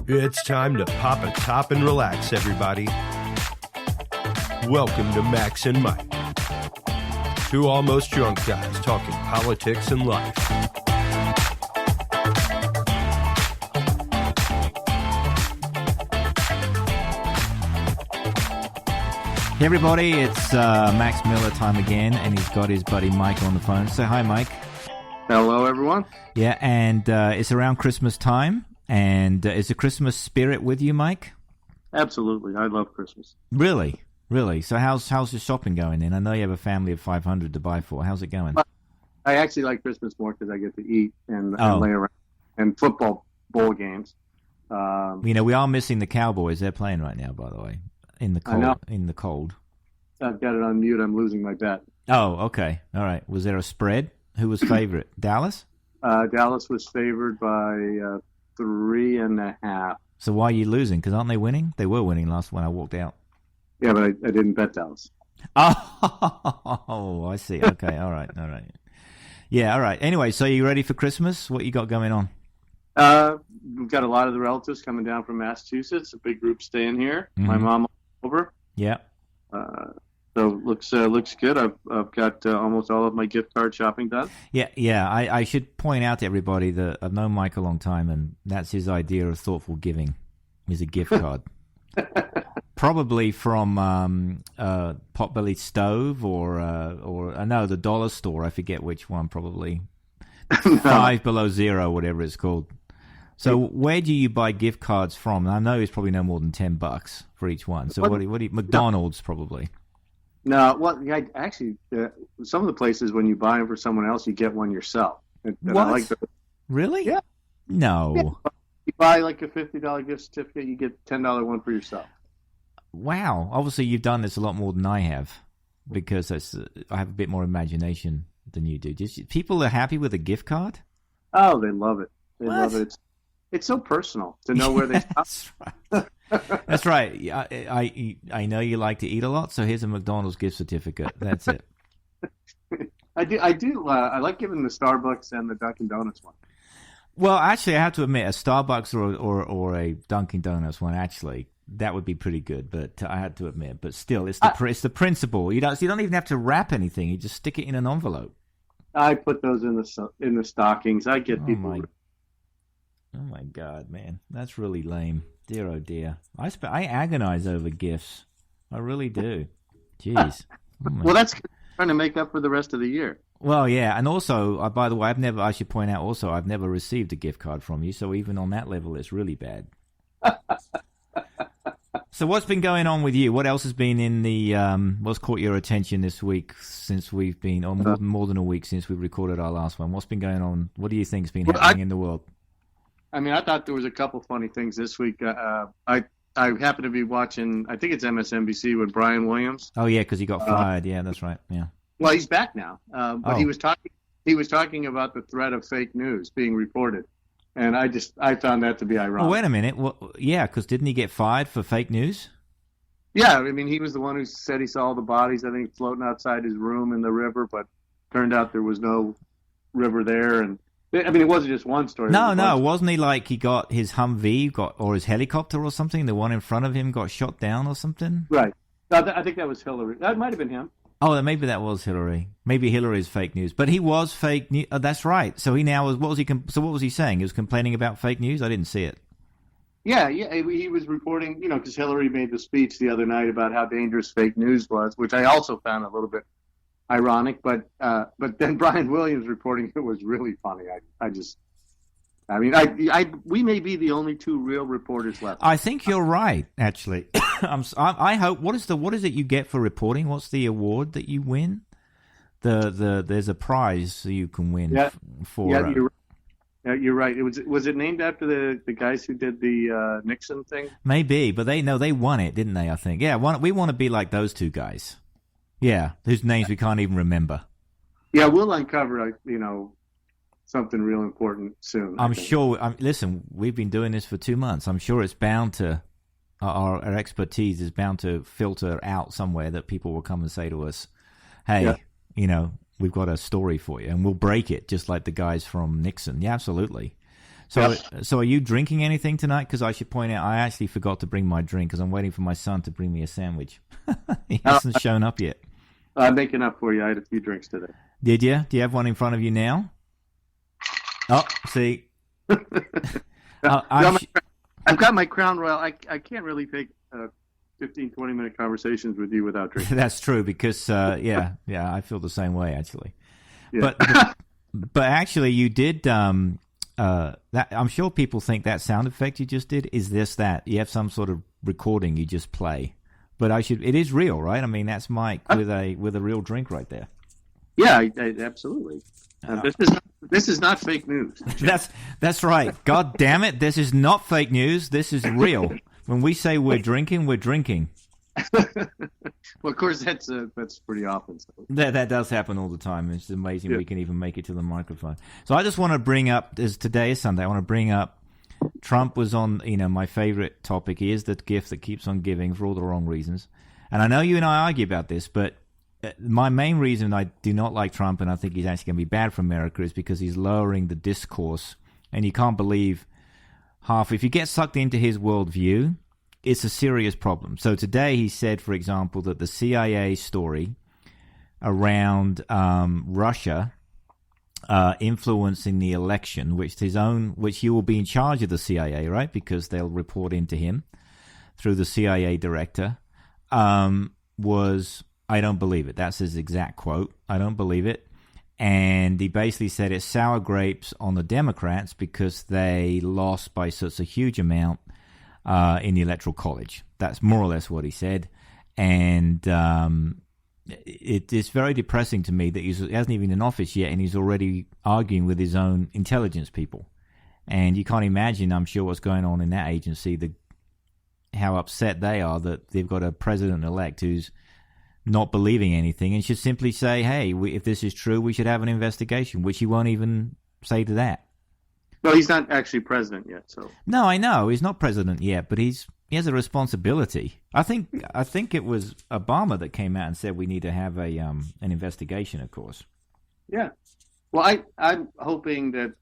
It's time to pop a top and relax, everybody. Welcome to Max and Mike. Two almost drunk guys talking politics and life. Hey everybody, it's Max Miller time again, and he's got his buddy Mike on the phone. Say hi, Mike. Hello, everyone. Yeah, and it's around Christmas time, and is the Christmas spirit with you, Mike? Absolutely. I love Christmas. Really? Really? So how's the shopping going then? I know you have a family of 500 to buy for. How's it going? I actually like Christmas more because I get to eat and lay around and football bowl games. You know, we are missing the Cowboys. They're playing right now, by the way, in the cold. In the cold. I've got it on mute. I'm losing my bet. Oh, okay. All right. Was there a spread? Who was favorite? Dallas? Dallas was favored by 3.5. So why are you losing? Because aren't they winning? They were winning last when I walked out. Yeah, but I didn't bet Dallas. Oh, I see. Okay, all right. Yeah, all right. Anyway, so you ready for Christmas? What you got going on? We've got a lot of the relatives coming down from Massachusetts. A big group staying here. Mm-hmm. My mom over. Yeah. So looks good. I've got almost all of my gift card shopping done. Yeah. I should point out to everybody that I've known Mike a long time, and that's his idea of thoughtful giving is a gift card. Probably from Potbelly Stove or no, the dollar store. I forget which one. Probably Five Below Zero, whatever it's called. So where do you buy gift cards from? I know it's probably no more than $10 for each one. So what do you McDonald's probably? No, well, actually, some of the places when you buy them for someone else, you get one yourself. And what? I like Really? Yeah. No. Yeah. You buy like a $50 gift certificate, you get a $10 one for yourself. Wow. Obviously, you've done this a lot more than I have because I have a bit more imagination than you do. People are happy with a gift card? Oh, they love it. They love it. It's so personal to know where they stop. That's right. That's right. I know you like to eat a lot, so here's a McDonald's gift certificate. That's it. I do. I like giving the Starbucks and the Dunkin' Donuts one. Well, actually, I have to admit, a Starbucks or a Dunkin' Donuts one, actually, that would be pretty good. But I had to admit, but still, it's the principle. You don't even have to wrap anything. You just stick it in an envelope. I put those in the stockings. I get people. Oh my God, man, that's really lame. Dear oh dear, I agonize over gifts. I really do. Jeez. Well, that's trying to make up for the rest of the year. Well, yeah, and also, by the way, I should point out also, I've never received a gift card from you, so even on that level, it's really bad. So what's been going on with you? What else has been in the, what's caught your attention this week since we've been, or more than a week since we recorded our last one? What's been going on? What do you think's been happening in the world? I mean, I thought there was a couple funny things this week. I happened to be watching, I think it's MSNBC with Brian Williams. Oh yeah, because he got fired. Yeah, that's right. Yeah. Well, he's back now, but he was talking about the threat of fake news being reported, and I found that to be ironic. Well, wait a minute. Well, yeah, because didn't he get fired for fake news? Yeah, I mean, he was the one who said he saw the bodies, I think, floating outside his room in the river, but turned out there was no river there, and I mean, it wasn't just one story. No, wasn't he like he got his Humvee or his helicopter or something? The one in front of him got shot down or something? Right. I think that was Hillary. That might have been him. Oh, maybe that was Hillary. Maybe Hillary's fake news, but he was fake news. Oh, that's right. So he now was. What was he saying? He was complaining about fake news. I didn't see it. Yeah. He was reporting, because Hillary made the speech the other night about how dangerous fake news was, which I also found a little bit ironic. But then Brian Williams reporting it was really funny. We may be the only two real reporters left. I think you're right, actually. I hope. What is it you get for reporting? What's the award that you win? There's a prize you can win for. Yeah, you're right. Was it named after the guys who did the Nixon thing? Maybe, but they won it, didn't they? I think. Yeah, we want to be like those two guys. Yeah, whose names we can't even remember. Yeah, we'll uncover, something real important soon. I'm sure. Listen, we've been doing this for 2 months. I'm sure it's bound to, our expertise is bound to filter out somewhere that people will come and say to us, hey, we've got a story for you, and we'll break it just like the guys from Nixon. Yeah, absolutely. So are you drinking anything tonight? Because I should point out, I actually forgot to bring my drink because I'm waiting for my son to bring me a sandwich. He hasn't shown up yet. I'm making up for you. I had a few drinks today. Did you? Do you have one in front of you now? Oh, see. I've got my Crown Royal. I can't really take 15, 20-minute conversations with you without drinking. That's true because, yeah, I feel the same way, actually. Yeah. But actually, you did. That I'm sure people think that sound effect you just did is that. You have some sort of recording you just play. But it is real, right? I mean, that's Mike with a real drink right there. Yeah, absolutely. This is not fake news. That's right. God damn it! This is not fake news. This is real. When we say we're drinking, we're drinking. Well, of course, that's pretty often. So. That does happen all the time. It's amazing Yeah. we can even make it to the microphone. So I just want to bring up, as today is Sunday, I want to bring up Trump was on, my favorite topic. He is the gift that keeps on giving for all the wrong reasons. And I know you and I argue about this, but my main reason I do not like Trump, and I think he's actually going to be bad for America, is because he's lowering the discourse. And you can't believe if you get sucked into his worldview, it's a serious problem. So today he said, for example, that the CIA story around Russia influencing the election, which he will be in charge of the CIA, right? Because they'll report into him through the CIA director, was, I don't believe it. That's his exact quote. I don't believe it. And he basically said it's sour grapes on the Democrats because they lost by such a huge amount in the Electoral College. That's more or less what he said. And it is very depressing to me that he hasn't even in office yet and he's already arguing with his own intelligence people. And you can't imagine, I'm sure, what's going on in that agency, how upset they are that they've got a president-elect who's not believing anything and should simply say, hey, if this is true, we should have an investigation, which he won't even say to that. Well, he's not actually president yet, so. No, I know. He's not president yet, but he has a responsibility. I think it was Obama that came out and said we need to have an investigation, of course. Yeah. Well, I'm hoping that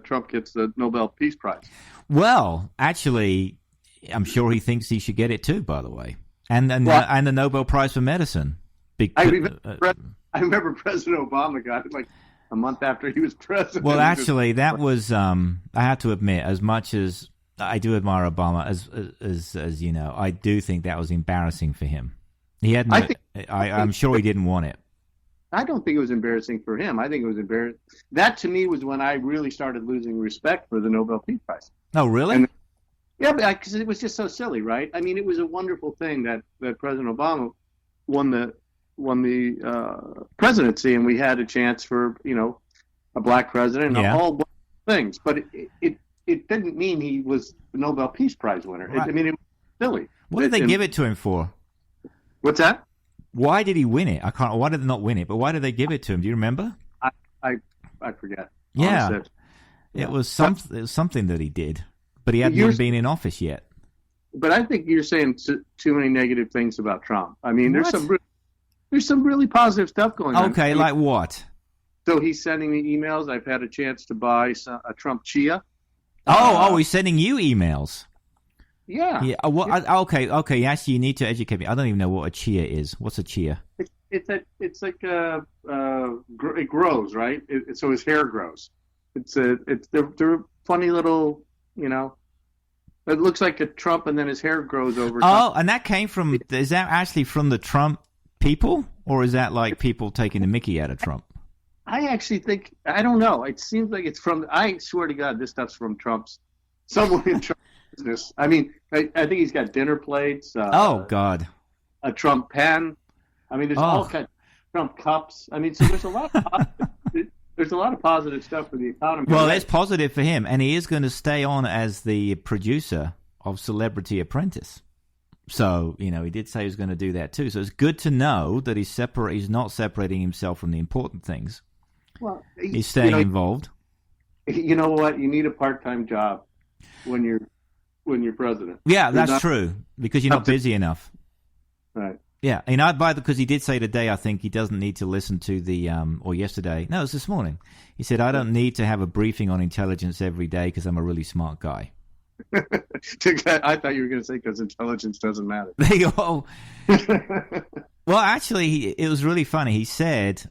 Trump gets the Nobel Peace Prize. Well, actually, I'm sure he thinks he should get it too, by the way. And the Nobel Prize for Medicine. I remember President Obama got it like a month after he was president. Well, actually, that was, I have to admit, as much as I do admire Obama, as you know, I do think that was embarrassing for him. I'm sure he didn't want it. I don't think it was embarrassing for him. I think it was embarrassing. That, to me, was when I really started losing respect for the Nobel Peace Prize. Oh, really? Yeah, because it was just so silly, right? I mean, it was a wonderful thing that President Obama won the presidency, and we had a chance for a black president and a whole bunch of things. But it didn't mean he was the Nobel Peace Prize winner. Right. It was silly. What did they give it to him for? What's that? Why did he win it? Why did they not win it? But why did they give it to him? Do you remember? I forget. Yeah, honestly. it was something that he did, but he hadn't even been in office yet. But I think you're saying too many negative things about Trump. I mean, there's some really positive stuff going on. Okay, like what? So he's sending me emails. I've had a chance to buy a Trump chia. He's sending you emails. Yeah. Yeah. Okay. Actually, you need to educate me. I don't even know what a chia is. What's a chia? It's like it grows, right? So his hair grows. They're funny little, It looks like a Trump, and then his hair grows over. Oh, and that came from. Is that actually from the Trump people, or is that like people taking the Mickey out of Trump? I actually think, I don't know. It seems like it's from. I swear to God, this stuff's from someone in Trump's business. I mean, I think he's got dinner plates. Oh God. A Trump pen. I mean, there's all kinds of Trump cups. I mean, so there's a lot of positive stuff for the economy. Well, that's positive for him, and he is going to stay on as the producer of Celebrity Apprentice. So, he did say he was going to do that too. So it's good to know that he's not separating himself from the important things. Well, he's staying involved. You know what? You need a part-time job when you're president. Yeah, that's true, because you're not busy enough. Right. Yeah, because he did say today, I think he doesn't need to listen to the, or yesterday, no, it was this morning. He said, I don't need to have a briefing on intelligence every day because I'm a really smart guy. I thought you were going to say because intelligence doesn't matter. There you go. Well, actually, it was really funny. He said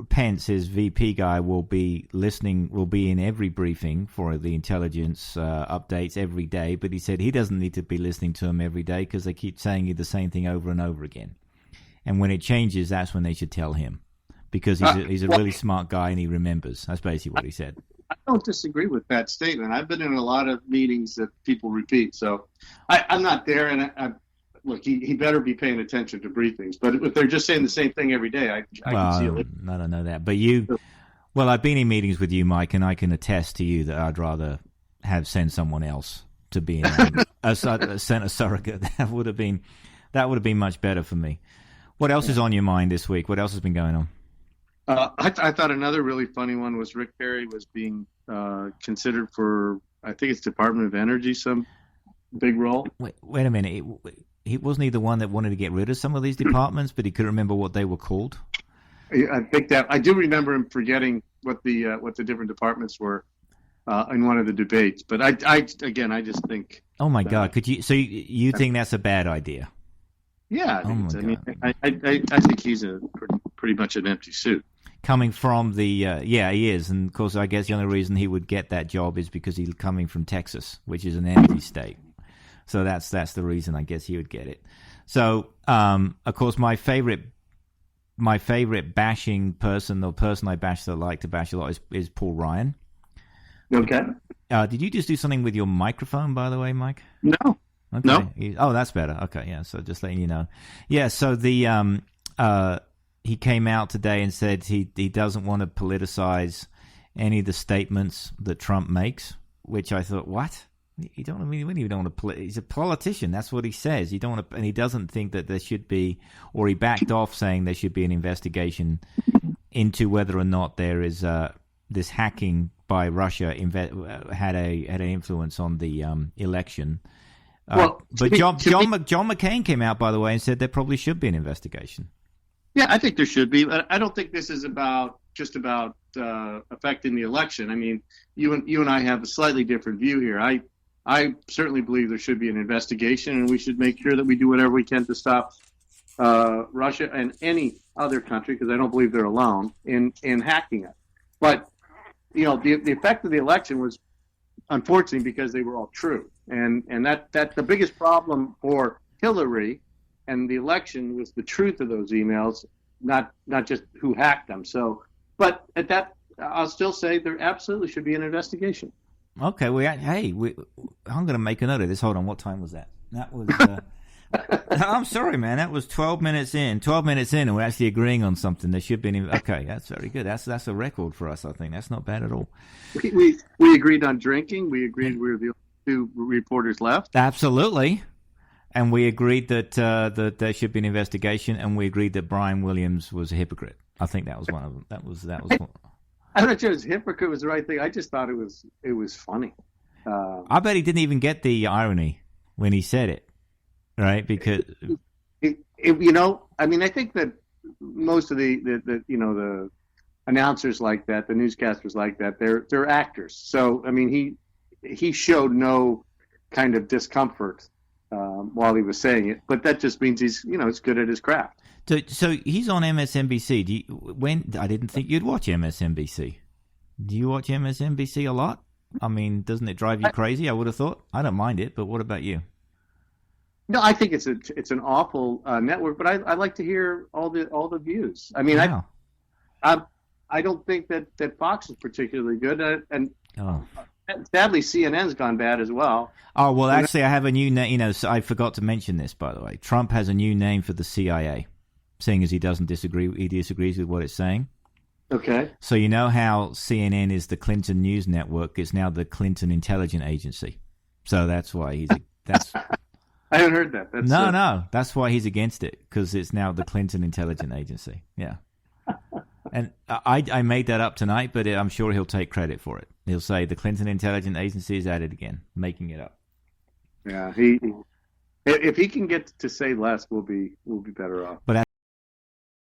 Pence, his VP guy, will be in every briefing for the intelligence updates every day, but he said he doesn't need to be listening to them every day because they keep saying the same thing over and over again. And when it changes, that's when they should tell him because he's a really smart guy and he remembers. That's basically what he said. I don't disagree with that statement. I've been in a lot of meetings that people repeat, so I'm not there. And look, he better be paying attention to briefings. But if they're just saying the same thing every day, I can see it. I don't know that. But I've been in meetings with you, Mike, and I can attest to you that I'd rather send someone else to be in send a surrogate. That would have been much better for me. What else is on your mind this week? What else has been going on? I thought another really funny one was Rick Perry was being considered for, I think it's Department of Energy, some big role. Wait a minute. He wasn't he the one that wanted to get rid of some of these departments, but he couldn't remember what they were called? I think that I do remember him forgetting what the different departments were in one of the debates. But I just think. Oh my God! Could you? So you think that's a bad idea? Yeah, I think he's a pretty much an empty suit. Coming from he is, and of course, I guess the only reason he would get that job is because he's coming from Texas, which is an energy state. So that's the reason I guess he would get it. So, of course, my favorite bashing person, or person I bash that I like to bash a lot, is Paul Ryan. Okay. Did you just do something with your microphone, by the way, Mike? No. Okay. No. That's better. Okay, yeah. So just letting you know. Yeah. So he came out today and said he doesn't want to politicize any of the statements that Trump makes, which I thought, what? You don't want to. He's a politician. That's what he says. You don't want to, and he doesn't think that there should be, or he backed off saying there should be an investigation into whether or not there is this hacking by Russia had an influence on the election. But John McCain came out, by the way, and said there probably should be an investigation. Yeah, I think there should be. But I don't think this is just about affecting the election. I mean, you and I have a slightly different view here. I certainly believe there should be an investigation, and we should make sure that we do whatever we can to stop Russia and any other country, because I don't believe they're alone in hacking it. But the effect of the election was unfortunately because they were all true, and that the biggest problem for Hillary and the election was the truth of those emails, not just who hacked them. So, but at that, I'll still say there absolutely should be an investigation. Okay, I'm going to make a note of this. Hold on, what time was that? That was. I'm sorry, man. That was 12 minutes in. 12 minutes in, and we're actually agreeing on something. There should be okay, that's very good. That's a record for us. I think that's not bad at all. We agreed on drinking. We agreed we were the only two reporters left. Absolutely, and we agreed that there should be an investigation, and we agreed that Brian Williams was a hypocrite. I think that was one of them. That was one. I'm not sure his hypocrite was the right thing. I just thought it was funny. I bet he didn't even get the irony when he said it, right? Because I think that most of the announcers like that, the newscasters like that, they're actors. So I mean, he showed no kind of discomfort while he was saying it, but that just means he's good at his craft. So he's on MSNBC. I didn't think you'd watch MSNBC. Do you watch MSNBC a lot? I mean, doesn't it drive you crazy? I would have thought. I don't mind it, but what about you? No, I think it's an awful network, but I like to hear all the views. I mean, wow. I don't think that Fox is particularly good, and sadly CNN's gone bad as well. Oh well, actually, I have a new name. So I forgot to mention this, by the way. Trump has a new name for the CIA. Seeing as he disagrees with what it's saying. Okay. So you know how CNN is the Clinton News Network? It's now the Clinton Intelligence Agency. So that's why that's. I haven't heard that. No. That's why he's against it, because it's now the Clinton Intelligence Agency. Yeah. And I made that up tonight, but I'm sure he'll take credit for it. He'll say the Clinton Intelligence Agency is at it again, making it up. Yeah, If he can get to say less, we'll be better off. But